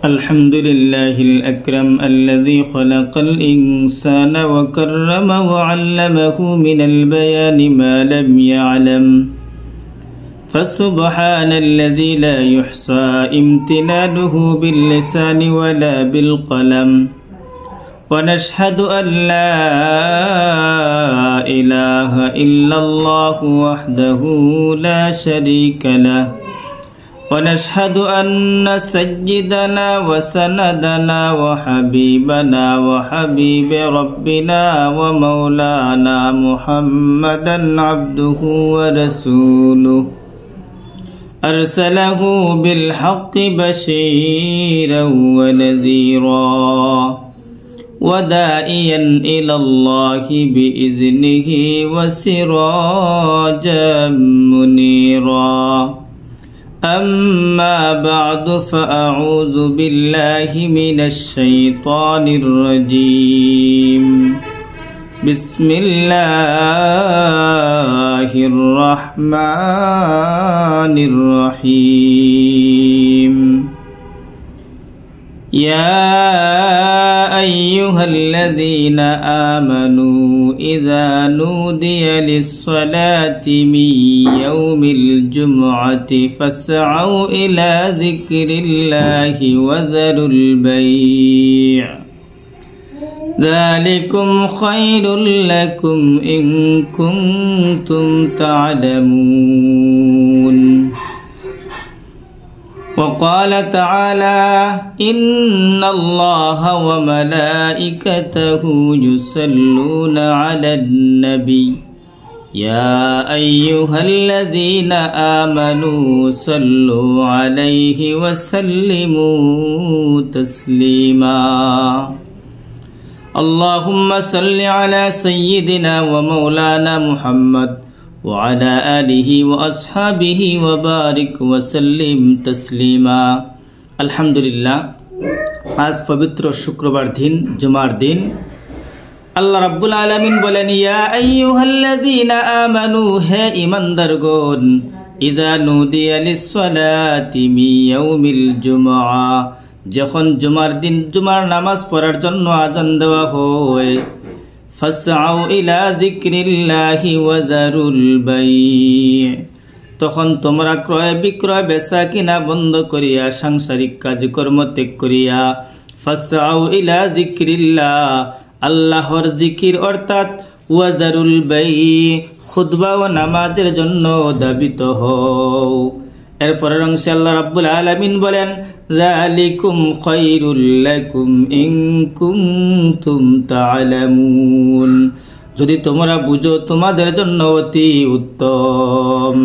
الحمد لله الأكرم الذي خلق الإنسان وكرم وعلمه من البيان ما لم يعلم فسبحان الذي لا يحصى امتنانه باللسان ولا بالقلم ونشهد أن لا إله إلا الله وحده لا شريك له ونشهد أن سيدنا وسندنا وحبيبنا وحبيب ربنا ومولانا محمدا عبده ورسوله أرسله بالحق بشيرا ونذيرا وداعيا إلى الله بإذنه وسراجا منيرا أما بعد فأعوذ بالله من الشيطان الرجيم بسم الله الرحمن الرحيم يا أيها الذين آمنوا إذا نودي للصلاة من يوم الجمعة فاسعوا إلى ذكر الله وذروا البيع ذلكم خير لكم إن كنتم تعلمون وقال تعالى إن الله وملائكته يصلون على النبي يا أيها الذين آمنوا صلوا عليه وسلموا تسليما اللهم صل على سيدنا ومولانا محمد وعلى آله وأصحابه وبارك وسلم تسليما الحمد لله आज पवित्र शुक्रवार दिन जुमार दिन আল্লাহ রাব্বুল আলামিন বলেন ইয়া আইয়ুহাল্লাযীনা আমানু হে ঈমানদারগণ ইযা নুদিয়া লিস-সালাতি মিন ইয়াউমিল জুমআ যখন জুমার দিন জুমার নামাজ পড়ার জন্য আযান দেওয়া হয় ফাসআউ ইলা যিকরিল্লাহি ওয়া যারুল বাই' তখন তোমরা ক্রয় বিক্রয় বেচা কিনা বন্ধ করিয়া সাংসারিক কাজকর্ম ত্যাগ করিয়া ফাসআউ ইলা যিকরিল্লাহ আল্লাহর জিকির অর্থাৎ ওয়া যারুল বাই' খুতবা ও নামাজের জন্য দাবিত হও। এরপরের অংশে আল্লাহ রাব্বুল আলামিন বলেন যালিকুম খায়রুল লাকুম ইন কুনতুম তা'লামুন যদি তোমরা বুঝো তোমাদের জন্য অতি উত্তম।